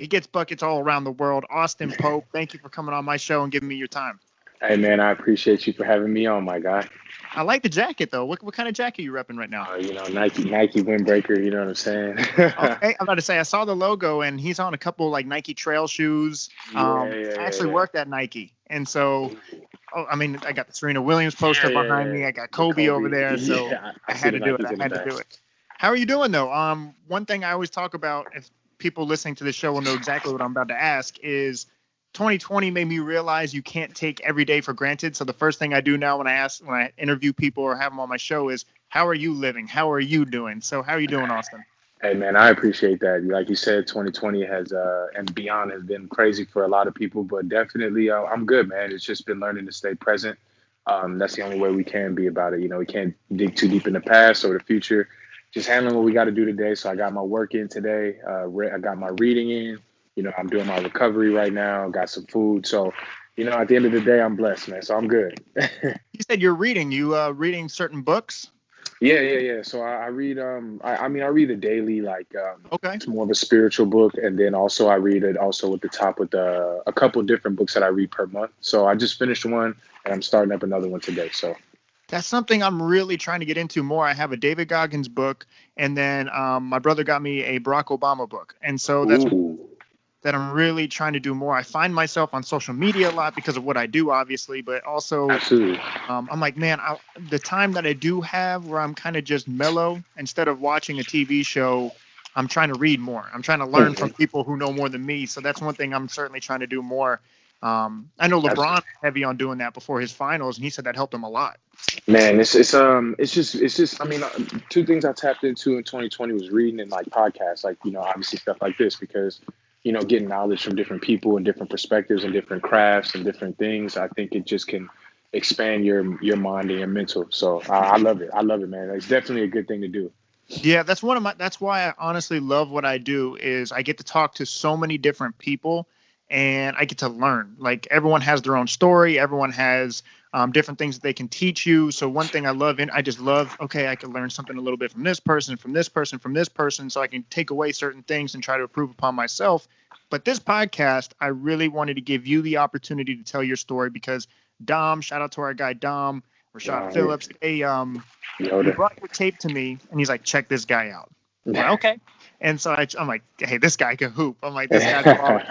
He gets buckets all around the world. Austin Pope, thank you for coming on my show and giving me your time. Hey man, I appreciate you for having me on, my guy. I like the jacket though. What kind of jacket are you repping right now? Nike windbreaker. You know what I'm saying? Okay, I'm about to say I saw the logo and he's on a couple like Nike trail shoes. Yeah, I yeah, actually yeah, worked at Nike, and so I mean I got the Serena Williams yeah, poster yeah, yeah, behind yeah. me. I got The Kobe over Kobe. there, so Yeah, I I see had the to do it. Nikes I in the had to back. do it. How are you doing though? One thing I always talk about, if people listening to the show will know exactly what I'm about to ask, is 2020 made me realize you can't take every day for granted. So the first thing I do now when I interview people or have them on my show is, how are you living? How are you doing? So how are you doing, Austin? Hey man, I appreciate that. Like you said, 2020 has and beyond has been crazy for a lot of people, but definitely I'm good, man. It's just been learning to stay present. That's the only way we can be about it. You know, we can't dig too deep in the past or the future. Just handling what we got to do today. So I got my work in today. I got my reading in. You know, I'm doing my recovery right now. Got some food. So, you know, at the end of the day, I'm blessed, man. So I'm good. You said you're reading. You reading certain books? Yeah, yeah, yeah. So I read I mean I read a daily like Okay. it's more of a spiritual book, and then also I read it also at the top with a couple different books that I read per month. So I just finished one and I'm starting up another one today. So That's something I'm really trying to get into more. I have a David Goggins book, and then my brother got me a Barack Obama book, and so that's ooh, that I'm really trying to do more. I find myself on social media a lot because of what I do, obviously, but also absolutely. I'm like, man, the time that I do have where I'm kind of just mellow, instead of watching a TV show, I'm trying to read more. I'm trying to learn from Mhm, people who know more than me. So that's one thing I'm certainly trying to do more. I know LeBron absolutely. was heavy on doing that before his finals, and he said that helped him a lot. Man, it's just I mean two things I tapped into in 2020 was reading and like podcasts, like you know obviously stuff like this because you know getting knowledge from different people and different perspectives and different crafts and different things. I think it just can expand your mind and your mental. So I love it. I love it, man. It's definitely a good thing to do. Yeah, that's one of my that's why I honestly love what I do is I get to talk to so many different people and I get to learn. Like everyone has their own story, everyone has different things that they can teach you. So one thing I love and I just love, okay, I can learn something a little bit from this person, from this person, from this person, so I can take away certain things and try to improve upon myself. But this podcast, I really wanted to give you the opportunity to tell your story because Dom, shout out to our guy Dom, Rashad Yeah, Phillips, they he Yoda. brought your tape to me and he's like, check this guy out. I'm like, okay. And so I'm like, hey, this guy can hoop. I'm like, this guy's quality.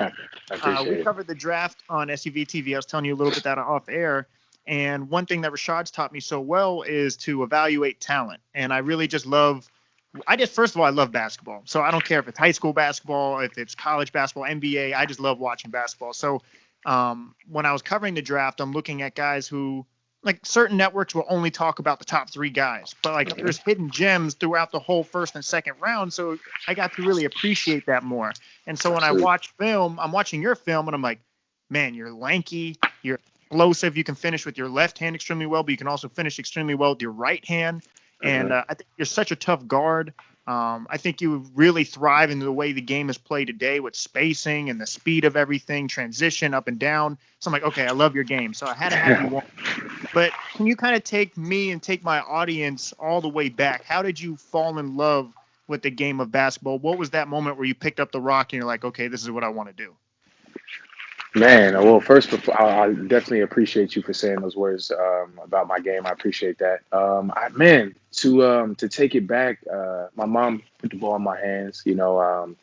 I We appreciate it. covered the draft on SUV TV. I was telling you a little bit that off air. And one thing that Rashad's taught me so well is to evaluate talent. And I really just first of all, I love basketball. So I don't care if it's high school basketball, if it's college basketball, NBA. I just love watching basketball. So when I was covering the draft, I'm looking at guys who, like certain networks will only talk about the top three guys, but like Mhm. there's hidden gems throughout the whole first and second round. So I got to really appreciate that more. And so when I Absolutely. watch film, I'm watching your film and I'm like, man, you're lanky, you're explosive. You can finish with your left hand extremely well, but you can also finish extremely well with your right hand. And Mhm. I think you're such a tough guard. I think you really thrive in the way the game is played today with spacing and the speed of everything, transition up and down. So I'm like, okay, I love your game. So I had to have you on. But can you kind of take me and take my audience all the way back? How did you fall in love with the game of basketball? What was that moment where you picked up the rock and you're like, okay, this is what I want to do? Man, well, first, before, I definitely appreciate you for saying those words about my game. I appreciate that. Man, to take it back, my mom put the ball in my hands. You know,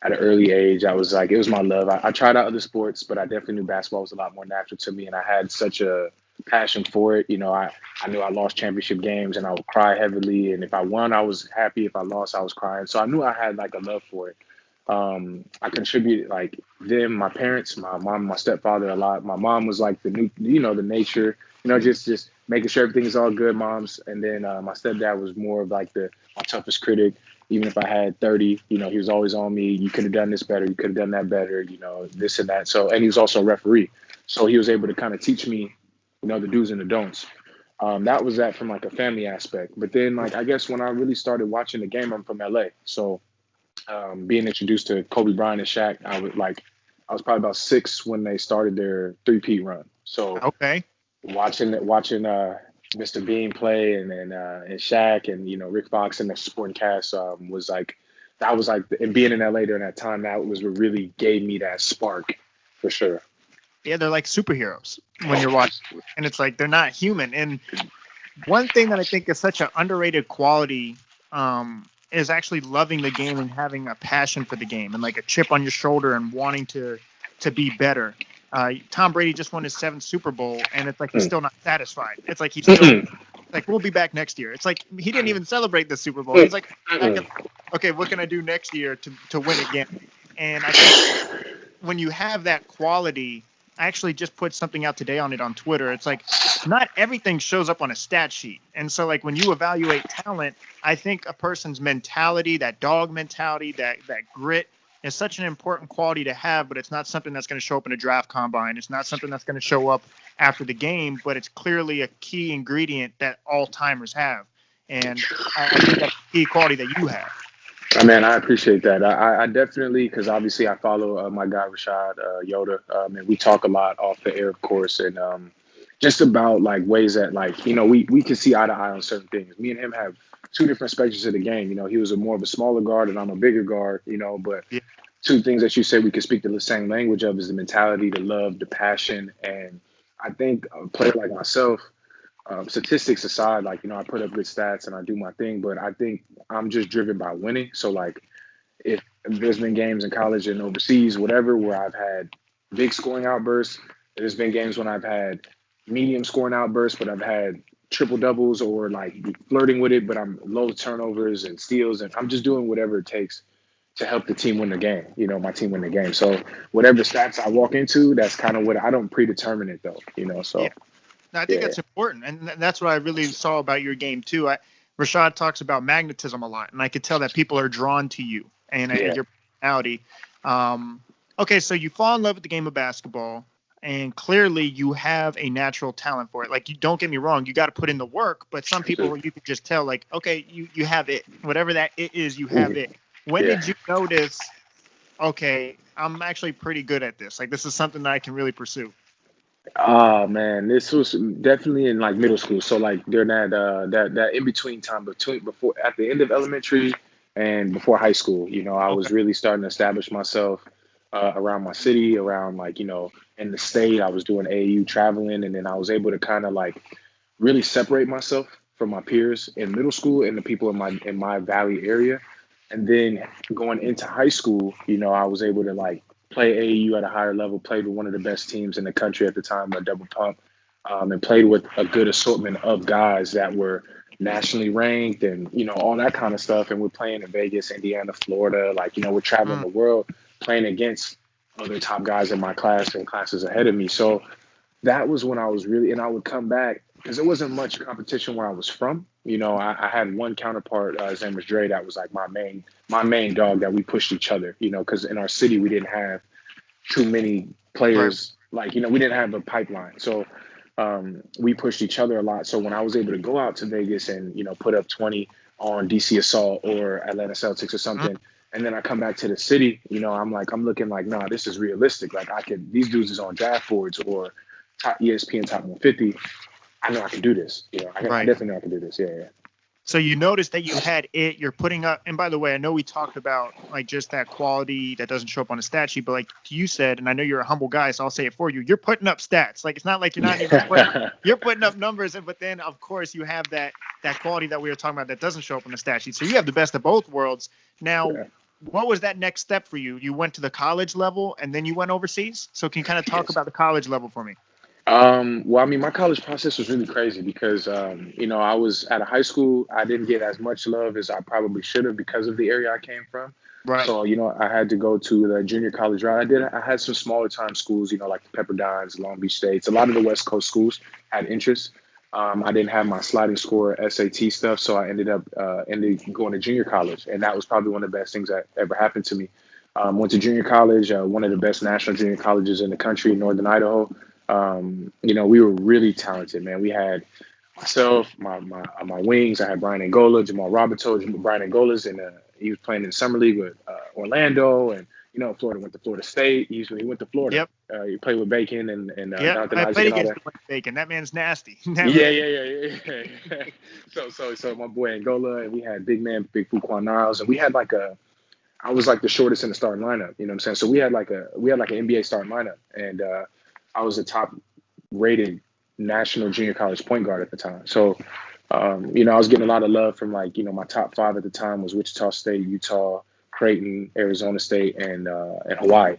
at an early age, I was like, it was my love. I tried out other sports, but I definitely knew basketball was a lot more natural to me, and I had such a passion for it. You know, I knew I lost championship games, and I would cry heavily, and if I won, I was happy. If I lost, I was crying. So I knew I had like a love for it. I contributed like them, my parents, my mom, my stepfather a lot. My mom was like the new, you know, the nature, you know, just making sure everything is all good, moms. And then my stepdad was more of like the my toughest critic. Even if I had 30, you know, he was always on me. You could have done this better. You could have done that better. You know, this and that. So, and he was also a referee, so he was able to kind of teach me, you know, the do's and the don'ts. That was that from like a family aspect. But then, like, I guess when I really started watching the game, I'm from LA, so being introduced to Kobe Bryant and Shaq, I was probably about 6 when they started their three-peat run. So Okay. watching Mr. Bean play and Shaq and you know Rick Fox and the supporting cast was like that was like, and being in LA during that time, that was what really gave me that spark for sure. Yeah, they're like superheroes when you're watching, and it's like they're not human. And one thing that I think is such an underrated quality is actually loving the game and having a passion for the game and like a chip on your shoulder and wanting to be better. Tom Brady just won his 7th Super Bowl, and it's like he's still not satisfied. It's like he's still like, we'll be back next year. It's like he didn't even celebrate the Super Bowl. He's like, okay, what can I do next year to win again? And I think when you have that quality, I actually just put something out today on it on Twitter. It's like not everything shows up on a stat sheet. And so like when you evaluate talent, I think a person's mentality, that dog mentality, that grit is such an important quality to have, but it's not something that's going to show up in a draft combine. It's not something that's going to show up after the game, but it's clearly a key ingredient that all timers have. And I think that's a key quality that you have. Man, I appreciate that. I definitely, because obviously I follow my guy Rashad Yoda, and we talk a lot off the air, of course, and just about like ways that like we can see eye to eye on certain things. Me and him have two different spectrums of the game. He was more of a smaller guard, and I'm a bigger guard. But Yeah. two things that you said we could speak the same language of is the mentality, the love, the passion, and I think a player like myself. Statistics aside, like I put up good stats and I do my thing, but I think I'm just driven by winning. So like, if there's been games in college and overseas, whatever, where I've had big scoring outbursts, there's been games when I've had medium scoring outbursts, but I've had triple doubles or like flirting with it, but I'm low turnovers and steals, and I'm just doing whatever it takes to help the team win the game. My team win the game. So whatever stats I walk into, that's kind of what I don't predetermine it though. So. Yeah. No, I think Yeah. that's important, and that's what I really saw about your game too. Rashad talks about magnetism a lot, and I could tell that people are drawn to you and Yeah. your personality. Okay, so you fall in love with the game of basketball, and clearly you have a natural talent for it. Like, you don't get me wrong, you got to put in the work, but some people you could just tell, like, okay, you have it, whatever that it is, you have it. When Yeah. did you notice? Okay, I'm actually pretty good at this. Like, this is something that I can really pursue. Oh man, this was definitely in like middle school. So like during that in between time between before at the end of elementary and before high school, I Okay. was really starting to establish myself around my city, around like in the state. I was doing AAU traveling, and then I was able to kind of like really separate myself from my peers in middle school and the people in my valley area. And then going into high school, I was able to like play AAU at a higher level, played with one of the best teams in the country at the time, a double pump, and played with a good assortment of guys that were nationally ranked and, all that kind of stuff. And we're playing in Vegas, Indiana, Florida, like, we're traveling Mm, the world playing against other top guys in my class and classes ahead of me. So that was when I was really, and I would come back because there wasn't much competition where I was from. I had one counterpart, his name was Dre, that was like my main dog that we pushed each other, because in our city we didn't have too many right. players, like, we didn't have a pipeline. So we pushed each other a lot. So when I was able to go out to Vegas and, put up 20 on DC Assault or Atlanta Celtics or Mm, something, and then I come back to the city, I'm looking like, nah, this is realistic. Like these dudes is on draft boards or top ESPN top 150. I know I can do this. I right. definitely know I can do this. Yeah, yeah. So you noticed that you had it. You're putting up. And by the way, I know we talked about like just that quality that doesn't show up on a stat sheet, but like you said, and I know you're a humble guy, so I'll say it for you. You're putting up stats. Like, it's not like you're not even putting. You're putting up numbers, but then of course you have that quality that we were talking about that doesn't show up on the stat sheet. So you have the best of both worlds. Now, Yeah. what was that next step for you? You went to the college level and then you went overseas. So can you kind of talk Yes. about the college level for me? Well, I mean, my college process was really crazy because, I was at a high school. I didn't get as much love as I probably should have because of the area I came from. Right. So, I had to go to the junior college route. I had some smaller time schools, like the Pepperdine's, Long Beach States. A lot of the West Coast schools had interest. I didn't have my sliding score SAT stuff, so I ended up going to junior college, and that was probably one of the best things that ever happened to me. Went to junior college, one of the best national junior colleges in the country, Northern Idaho. We were really talented, man. We had myself, my wings. I had Brian Angola, Jamal Roberto. Brian Angola's he was playing in the summer league with Orlando, and Florida went to Florida State. He went to Florida. Yep. He played with Bacon and Yep. Jonathan I Isaac played and all against that. Dwayne Bacon. That man's nasty. That Yeah, man. yeah, yeah, yeah. yeah. So my boy Angola, and we had big man, big Fuquan Niles, and we had like I was like the shortest in the starting lineup. You know what I'm saying? So we had like an NBA starting lineup, and I was the top rated national junior college point guard at the time. So I was getting a lot of love from like my top five at the time was Wichita State, Utah, Creighton, Arizona State, and Hawaii.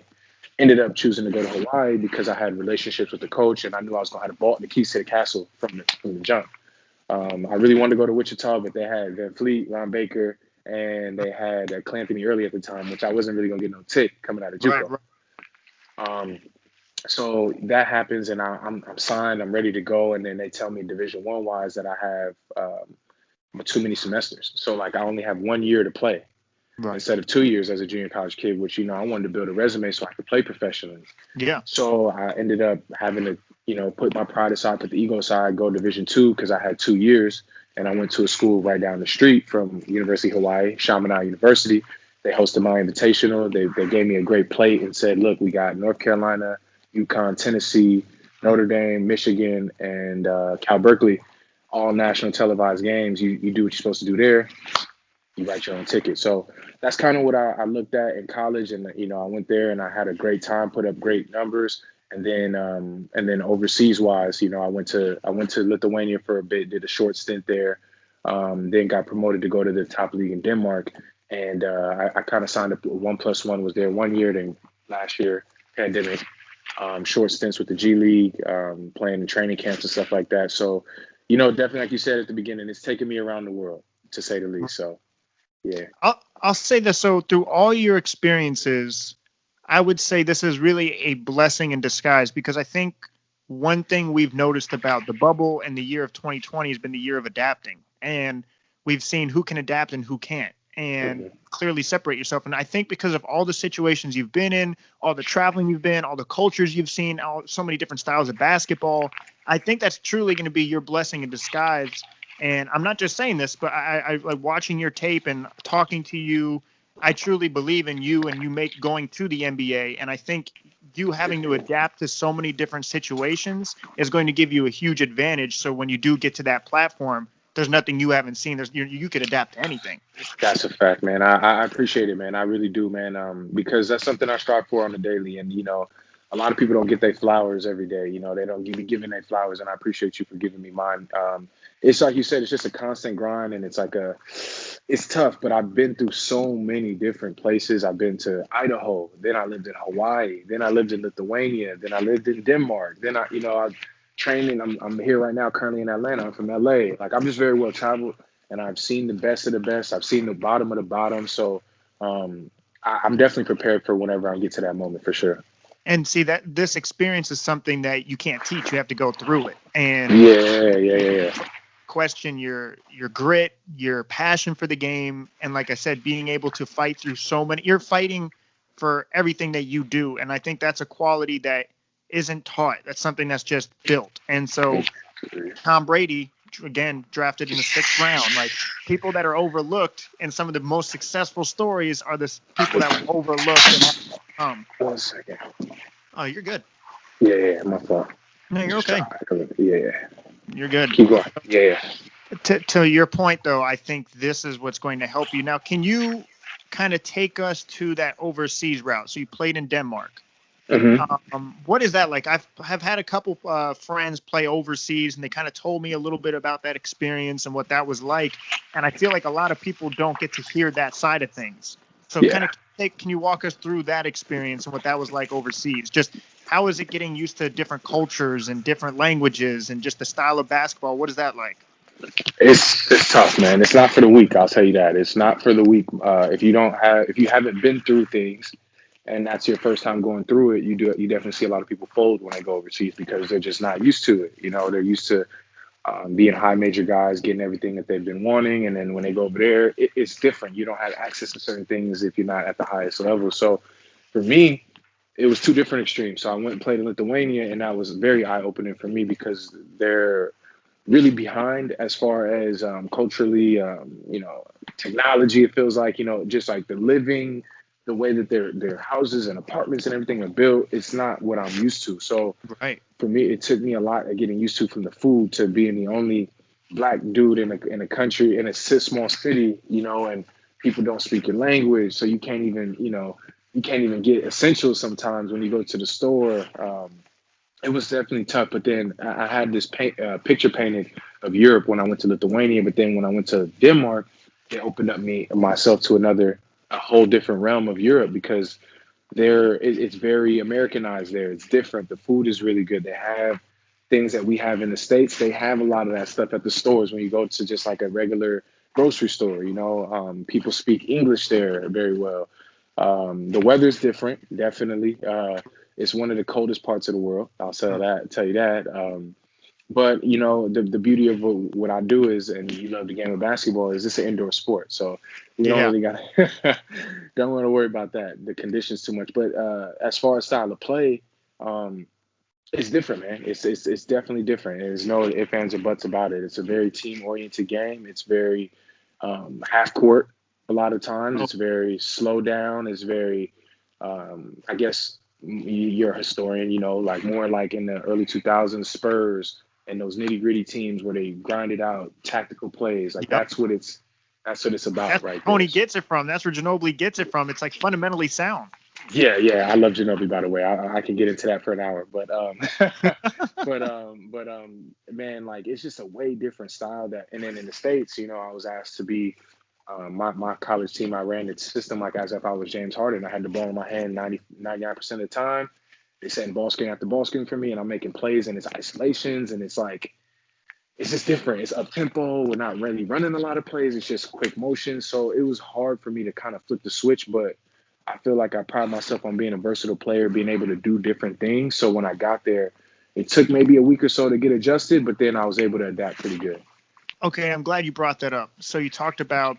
Ended up choosing to go to Hawaii because I had relationships with the coach, and I knew I was going to have the keys to the castle from the jump. I really wanted to go to Wichita, but they had Van Fleet, Ron Baker, and they had Clanthony early at the time, which I wasn't really going to get no tick coming out of Right, JUCO. right. Um, so that happens, and I'm signed. I'm ready to go, and then they tell me Division One wise that I have too many semesters. So like I only have 1 year to play Right. instead of 2 years as a junior college kid, which I wanted to build a resume so I could play professionally. Yeah. So I ended up having to put my pride aside, put the ego aside, go Division Two because I had 2 years, and I went to a school right down the street from University of Hawaii, Chaminade University. They hosted my invitational. They gave me a great plate and said, look, we got North Carolina, UConn, Tennessee, Notre Dame, Michigan, and Cal Berkeley, all national televised games. You do what you're supposed to do there. You write your own ticket. So that's kind of what I looked at in college, and I went there and I had a great time, put up great numbers, and then overseas wise, I went to Lithuania for a bit, did a short stint there, then got promoted to go to the top league in Denmark, and I kind of signed up 1+1, was there 1 year, then last year pandemic, short stints with the G League, playing in training camps and stuff like that. So definitely like you said at the beginning, it's taken me around the world to say the least. So. Yeah. I'll say this. So through all your experiences, I would say this is really a blessing in disguise, because I think one thing we've noticed about the bubble and the year of 2020 has been the year of adapting. And we've seen who can adapt and who can't, and clearly separate yourself. And I think because of all the situations you've been in, all the traveling you've been, all the cultures you've seen, so many different styles of basketball, I think that's truly going to be your blessing in disguise. And I'm not just saying this, but I like watching your tape and talking to you. I truly believe in you, and you make going to the NBA. And I think you having to adapt to so many different situations is going to give you a huge advantage. So when you do get to that platform, there's nothing you haven't seen. You could adapt to anything. That's a fact, man. I appreciate it, man. I really do, man. Because that's something I strive for on the daily. And, a lot of people don't get their flowers every day. They don't be given their flowers. And I appreciate you for giving me mine. It's like you said, it's just a constant grind, and it's tough, but I've been through so many different places. I've been to Idaho, then I lived in Hawaii, then I lived in Lithuania, then I lived in Denmark, then I training. I'm here right now, currently in Atlanta. I'm from LA. Like I'm just very well traveled, and I've seen the best of the best. I've seen the bottom of the bottom. So I'm definitely prepared for whenever I get to that moment, for sure. And see that this experience is something that you can't teach. You have to go through it. And Yeah. question your grit, your passion for the game, and like I said, being able to fight through so many. You're fighting for everything that you do, and I think that's a quality that isn't taught. That's something that's just built. And so Tom Brady, again, drafted in the 6th round. Like, people that are overlooked in some of the most successful stories are the people that were overlooked and have to come. 1 second. Oh, you're good. Yeah, my fault. No, you're okay. Yeah. You're good. Keep going. Yeah. To your point, though, I think this is what's going to help you. Now, can you kind of take us to that overseas route? So you played in Denmark. Mm-hmm. What is that like? I've had a couple friends play overseas, and they kind of told me a little bit about that experience and what that was like. And I feel like a lot of people don't get to hear that side of things. So can you walk us through that experience and what that was like overseas? Just how is it getting used to different cultures and different languages and just the style of basketball? What is that like? It's tough, man. It's not for the weak. I'll tell you that. It's not for the weak. If you haven't been through things, and that's your first time going through it, you definitely see a lot of people fold when they go overseas because they're just not used to it. They're used to being high major guys, getting everything that they've been wanting, and then when they go over there, it's different. You don't have access to certain things if you're not at the highest level. So for me, it was two different extremes. So I went and played in Lithuania, and that was very eye-opening for me because they're really behind as far as culturally, technology. It feels like, just like the way that their houses and apartments and everything are built, it's not what I'm used to. So Right. for me, it took me a lot of getting used to, from the food to being the only black dude in a country, in a small city, and people don't speak your language, so you can't even, you can't even get essentials sometimes when you go to the store. It was definitely tough. But then I had this picture painted of Europe when I went to Lithuania. But then when I went to Denmark, it opened up myself to a whole different realm of Europe because it's very Americanized there. It's different. The food is really good. They have things that we have in the States. They have a lot of that stuff at the stores when you go to just like a regular grocery store. People speak English there very well. The weather's different, definitely. It's one of the coldest parts of the world. Tell you that. But the beauty of what I do is, and you love the game of basketball, is it's an indoor sport. So we don't Yeah. really got don't want to worry about that, the conditions too much. But as far as style of play, um, it's different, man. It's definitely different. There's no ifs, ands, or buts about it. It's a very team oriented game. It's very half court a lot of times. Oh, It's very slow down. It's very I guess you're a historian, like more like in the early 2000s Spurs and those nitty gritty teams where they grinded out tactical plays. Like yep. that's what it's about That's right where there. Tony gets it from. That's where Ginobili gets it from. It's like fundamentally sound. Yeah. I love Ginobili, by the way. I can get into that for an hour, but man, like it's just a way different style and then in the States, I was asked to be my college team. I ran the system like as if I was James Harden. I had the ball in my hand 99% of the time. They send ball screen after ball screen for me, and I'm making plays, and it's isolations, and it's like it's just different. It's up tempo. We're not really running a lot of plays. It's just quick motion. So it was hard for me to kind of flip the switch, but I feel like I pride myself on being a versatile player, being able to do different things. So when I got there, it took maybe a week or so to get adjusted, but then I was able to adapt pretty good. Okay, I'm glad you brought that up. So you talked about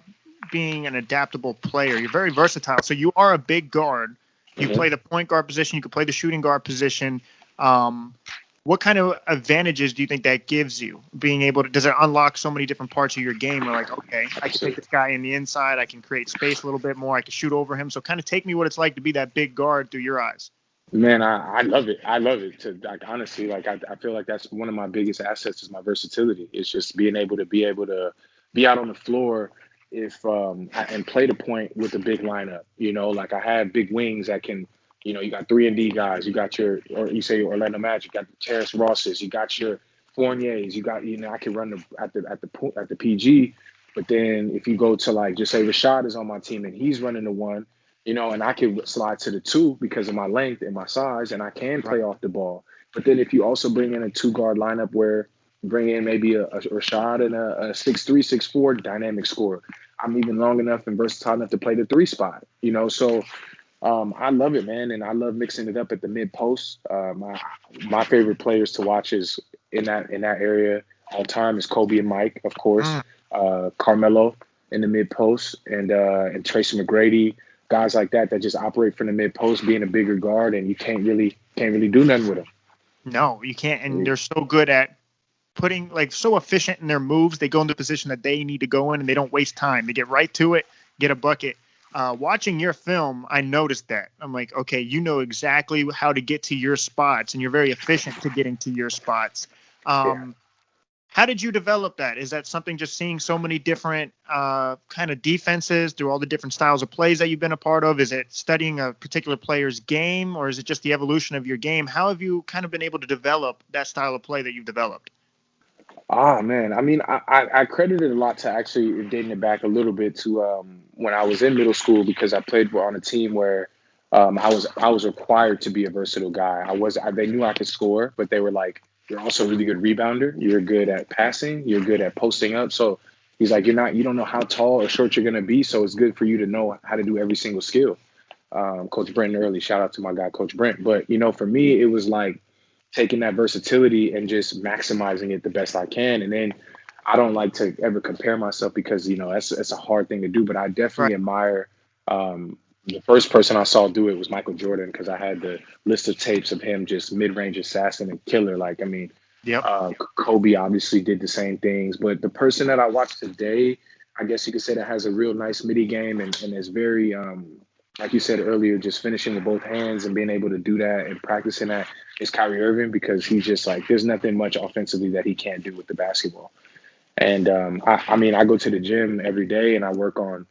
being an adaptable player. You're very versatile. So you are a big guard. You Mhm. play the point guard position. You can play the shooting guard position. Um, what kind of advantages do you think that gives you? Being able to, does it unlock so many different parts of your game? Where like, okay, I can take this guy in the inside. I can create space a little bit more. I can shoot over him. So kind of take me what it's like to be that big guard through your eyes. Man, I love it. I love it. To like honestly, like I feel like that's one of my biggest assets is my versatility. It's just being able to be out on the floor if and play the point with a big lineup. Like I have big wings that can, you got 3-and-D guys. You got or you say Orlando Magic. You got the Terrence Rosses. You got your Fourniers. You got I can run at the PG. But then if you go to like just say Rashad is on my team and he's running the one, and I can slide to the two because of my length and my size, and I can Right. play off the ball. But then if you also bring in a two guard lineup where you bring in maybe a Rashad and a 6'3", 6'4" dynamic scorer, I'm even long enough and versatile enough to play the three spot. So I love it, man, and I love mixing it up at the mid post. My favorite players to watch is in that area all time is Kobe and Mike, of course, Mm. Carmelo in the mid post, and Tracy McGrady, guys like that just operate from the mid post, being a bigger guard, and you can't really do nothing with them. No, you can't. And they're so good at putting like so efficient in their moves. They go in the position that they need to go in and they don't waste time. They get right to it, get a bucket. Watching your film, I noticed that. I'm like, okay, you know exactly how to get to your spots and you're very efficient to getting to your spots. Yeah. How did you develop that? Is that something just seeing so many different kind of defenses through all the different styles of plays that you've been a part of? Is it studying a particular player's game or is it just the evolution of your game? How have you kind of been able to develop that style of play that you've developed? Ah, man. I mean, I credit it a lot to actually dating it back a little bit to when I was in middle school because I played on a team where I was required to be a versatile guy. They knew I could score, but they were like, you're also a really good rebounder. You're good at passing. You're good at posting up. So he's like, you don't know how tall or short you're gonna be. So it's good for you to know how to do every single skill. Coach Brent early, shout out to my guy, Coach Brent. But for me, it was like taking that versatility and just maximizing it the best I can. And then I don't like to ever compare myself because that's a hard thing to do. But I Right. definitely admire the first person I saw do it was Michael Jordan because I had the list of tapes of him just mid-range assassin and killer. Like I mean, Yep. Kobe obviously did the same things, but the person that I watch today, I guess you could say that has a real nice midi game and is very like you said earlier, just finishing with both hands and being able to do that and practicing that is Kyrie Irving because he's just like there's nothing much offensively that he can't do with the basketball. And I mean, I go to the gym every day and I work on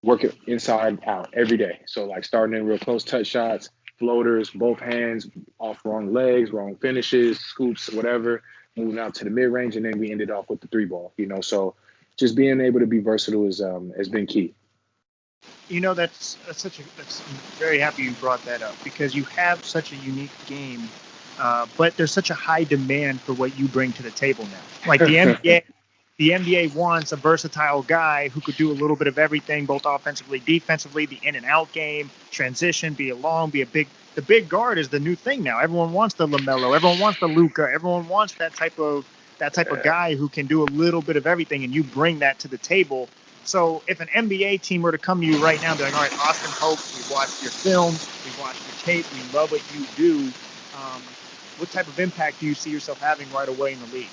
work it inside out every day. So like starting in real close touch shots, floaters, both hands, off wrong legs, wrong finishes, scoops, whatever, moving out to the mid range, and then we ended off with the three ball. So just being able to be versatile is has been key. I'm very happy you brought that up because you have such a unique game, but there's such a high demand for what you bring to the table now. Like the NBA wants a versatile guy who could do a little bit of everything, both offensively, defensively, the in and out game, transition, be a long, be a big. The big guard is the new thing now. Everyone wants the LaMelo, everyone wants the Luka, everyone wants that type of guy who can do a little bit of everything, and you bring that to the table. So if an NBA team were to come to you right now and be like, all right, Austin Hope, we watched your film, we watched your tape, we love what you do, what type of impact do you see yourself having right away in the league?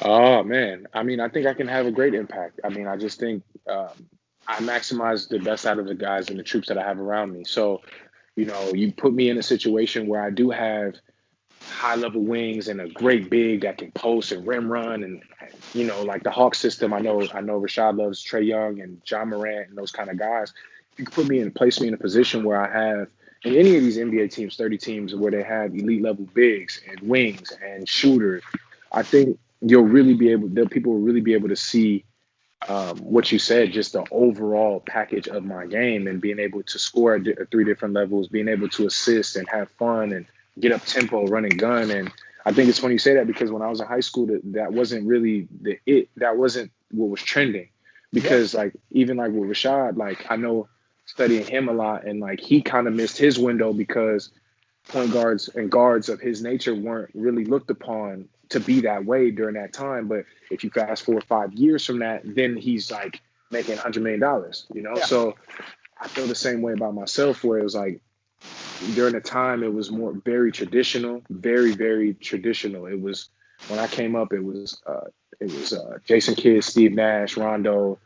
Oh man, I mean, I think I can have a great impact. I mean, I just think I maximize the best out of the guys and the troops that I have around me. So, you put me in a situation where I do have high level wings and a great big that can post and rim run and like the Hawk system. I know Rashad loves Trey Young and John Morant and those kind of guys. You can place me in a position where I have in any of these NBA teams, 30 teams where they have elite level bigs and wings and shooters. I think people will really be able to see what you said, just the overall package of my game and being able to score at three different levels, being able to assist and have fun and get up tempo, run and gun. And I think it's funny you say that because when I was in high school, that wasn't really that wasn't what was trending. Because like even like with Rashad, like I know studying him a lot and like he kind of missed his window because point guards and guards of his nature weren't really looked upon to be that way during that time. But if you fast forward 5 years from that, then he's like making $100 million. Yeah. So I feel the same way about myself, where it was like during the time it was more very traditional, very, very traditional. It was when I came up, it was Jason Kidd, Steve Nash, Rondo,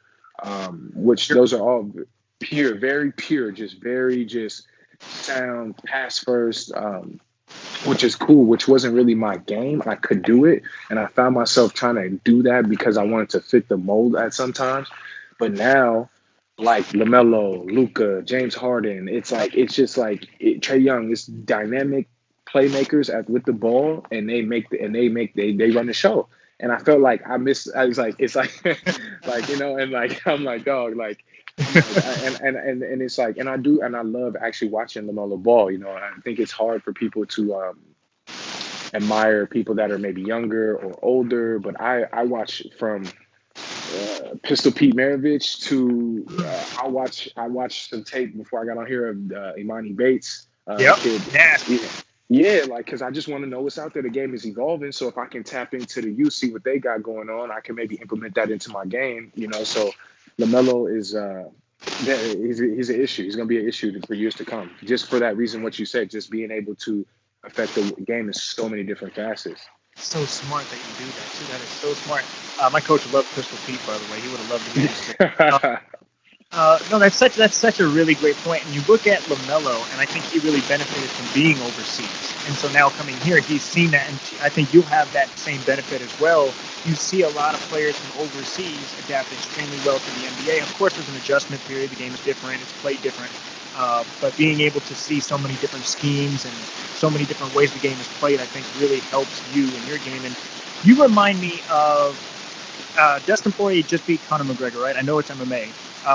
which those are all pure, very pure, just very just sound pass first, which is cool, which wasn't really my game. I could do it, and I found myself trying to do that because I wanted to fit the mold at sometimes. But now, like LaMelo, Luka, James Harden, Trey Young. It's dynamic playmakers with the ball, and they run the show. And I felt like I was like, it's like, and like I'm like, dog, like. And it's like, and I love actually watching LaMelo ball. And I think it's hard for people to admire people that are maybe younger or older, but I watch from Pistol Pete Maravich to I watched some tape before I got on here of Imani Bates. Kid. Yeah, like because I just want to know what's out there. The game is evolving, so if I can tap into the youth, see what they got going on, I can maybe implement that into my game. So LaMelo is he's an issue. He's going to be an issue for years to come. Just for that reason, what you said, just being able to affect the game in so many different facets. So smart that you do that too. That is so smart. My coach loved Pistol Pete, by the way. He would have loved to be no, that's such a really great point. And you look at LaMelo, and I think he really benefited from being overseas. And so now coming here, he's seen that, and I think you'll have that same benefit as well. You see a lot of players from overseas adapt extremely well to the NBA. Of course, there's an adjustment period. The game is different. It's played different. But being able to see so many different schemes and so many different ways the game is played, I think really helps you in your game. And you remind me of Dustin Poirier just beat Conor McGregor, right? I know it's MMA.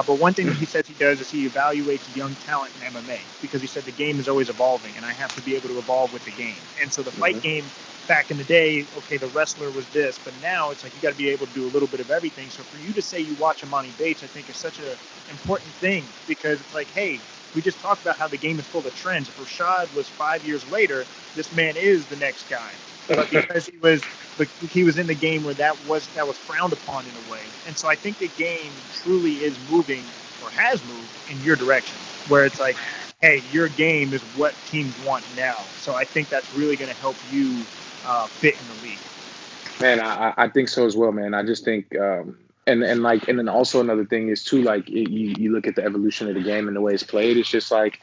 But one thing that he says he does is he evaluates young talent in MMA because he said the game is always evolving and I have to be able to evolve with the game. And so the fight game back in the day, okay, the wrestler was this, but now it's like you got to be able to do a little bit of everything. So for you to say you watch Imani Bates, I think is such an important thing because it's like, hey, we just talked about how the game is full of trends. If Rashad was 5 years later, this man is the next guy. But because he was in the game where that was frowned upon in a way. And so I think the game truly is moving or has moved in your direction where it's like, hey, your game is what teams want now. So I think that's really going to help you fit in the league. Man, I think so as well, man. I just think and then also another thing is too, like you look at the evolution of the game and the way it's played. It's just like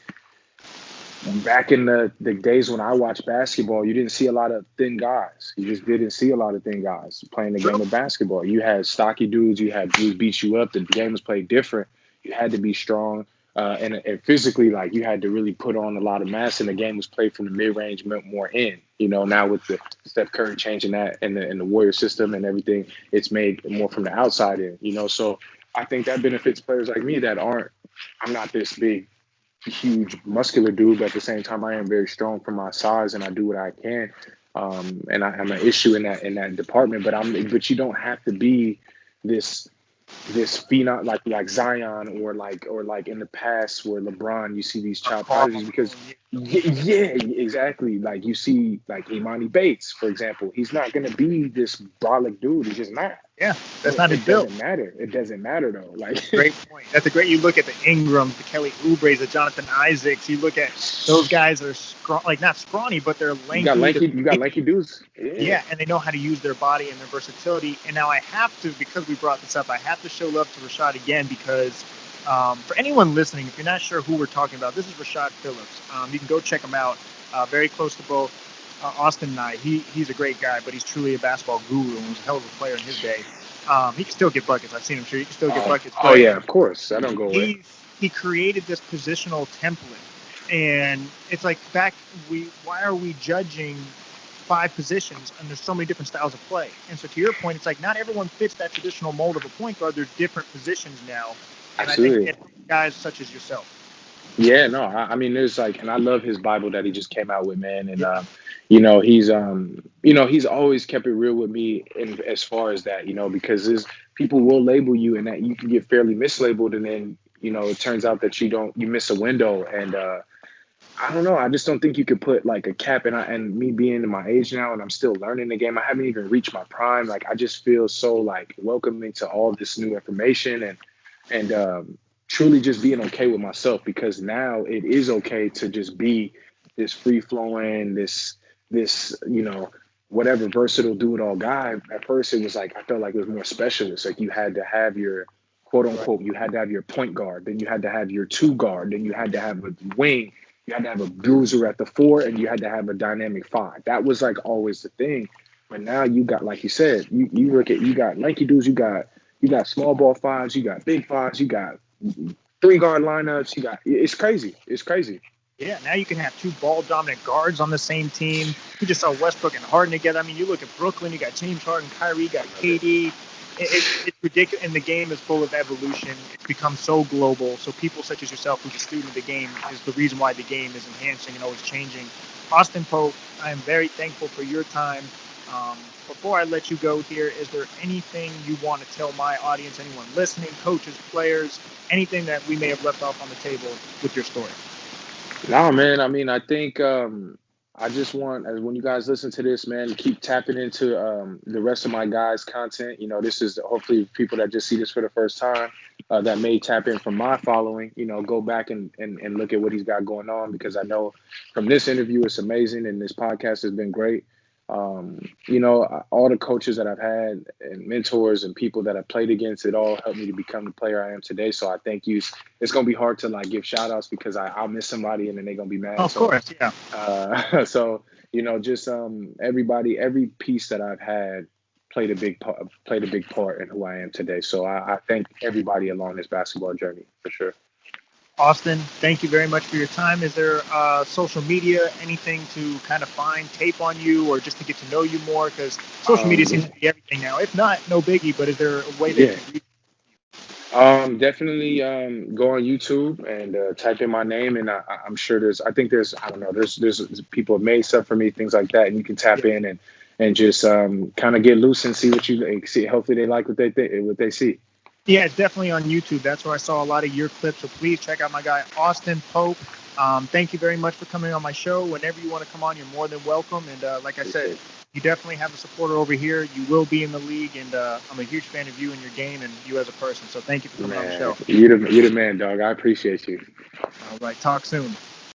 back in the days when I watched basketball, you didn't see a lot of thin guys. You just didn't see a lot of thin guys playing the True. game of basketball. You had stocky dudes. You had dudes beat you up. The game was played different. You had to be strong. And physically, like you had to really put on a lot of mass, and the game was played from the mid range, more in. Now with the Steph Curry changing that and the Warrior system and everything, it's made more from the outside in. So I think that benefits players like me that aren't. I'm not this big huge muscular dude, but at the same time, I am very strong for my size, and I do what I can. And I'm an issue in that department. But you don't have to be this phenom like Zion or like in the past where LeBron, you see these Or child prodigies Carl. because yeah, exactly. Like you see like Imani Bates, for example, he's not gonna be this brolic dude. He's just not. Yeah, that's But not his it build. doesn't matter. It doesn't matter though. Like Great point. That's a great. You look at the Ingrams, the Kelly Oubre's, the Jonathan Isaacs. You look at those guys are like not scrawny, but they're you got lanky. They're lanky, you got lanky skinny. dudes. Yeah, Yeah, and they know how to use their body and their versatility. And now I have to, because we brought this up, I have to show love to Rashad again because for anyone listening, if you're not sure who we're talking about, this is Rashad Phillips. You can go check him out. Very close to both Austin and I. He's a great guy, but he's truly a basketball guru and was a hell of a player in his day. He can still get buckets. I've seen him shoot. He can still get buckets. oh But yeah, of course. I don't go away. he created this positional template, and it's like why are we judging 5 positions and there's so many different styles of play? And so to your point, it's like not everyone fits that traditional mold of a point guard. There's different positions now, and I think Absolutely. it's guys such as yourself. Yeah, no, I mean, there's like, and I love his Bible that he just came out with, man. And Yeah, he's always kept it real with me, in as far as that, because there's people will label you, and that you can get fairly mislabeled, and then it turns out that you miss a window, and I don't know, I just don't think you could put like a cap, and me being in my age now, and I'm still learning the game. I haven't even reached my prime. Like I just feel so like welcoming to all this new information, and truly just being okay with myself, because now it is okay to just be this free flowing, this whatever versatile do it all guy. At first, it was like I felt like it was more specialist. Like you had to have your quote right. unquote, you had to have your point guard, then you had to have your two guard, then you had to have a wing, you had to have a bruiser at the four, and you had to have a dynamic five. That was like always the thing. But now you got, like you said, you look at, you got lanky dudes, you got small ball fives, you got big fives, you got three guard lineups. It's crazy. It's crazy. Yeah, now you can have 2 ball dominant guards on the same team. You just saw Westbrook and Harden together. I mean, you look at Brooklyn, you got James Harden, Kyrie, you got KD. It's ridiculous, and the game is full of evolution. It's become so global. So people such as yourself, who's a student of the game, is the reason why the game is enhancing and always changing. Austin Pope, I am very thankful for your time. Um, Before I let you go here, is there anything you want to tell my audience, anyone listening, coaches, players, anything that we may have left off on the table with your story? No, man. I mean, I think I just want, as when you guys listen to this, man, keep tapping into the rest of my guys' content. This is hopefully people that just see this for the first time, that may tap in from my following. Go back and look at what he's got going on, because I know from this interview it's amazing, and this podcast has been great. All the coaches that I've had and mentors and people that I've played against, it all helped me to become the player I am today. So I thank you. It's going to be hard to like give shout outs, because I'll miss somebody and then they're going to be mad. Of course, yeah. So, just everybody, every piece that I've had played a big part in who I am today. So I thank everybody along this basketball journey for sure. Austin, thank you very much for your time. Is there social media, anything to kind of find tape on you or just to get to know you more? Because social media seems to be everything now. If not, no biggie, but is there a way Yeah. that you reach? Definitely go on YouTube and type in my name, and I'm sure I think there's, I don't know, there's people have made stuff for me, things like that, and you can tap in and just kind of get loose and see what you see. Hopefully they like what they see. Yeah, it's definitely on YouTube. That's where I saw a lot of your clips. So please check out my guy, Austin Pope. Thank you very much for coming on my show. Whenever you want to come on, you're more than welcome. And like I said, you definitely have a supporter over here. You will be in the league, and I'm a huge fan of you and your game and you as a person. So thank you for coming on the show. You're the man, dog. I appreciate you. All right, talk soon.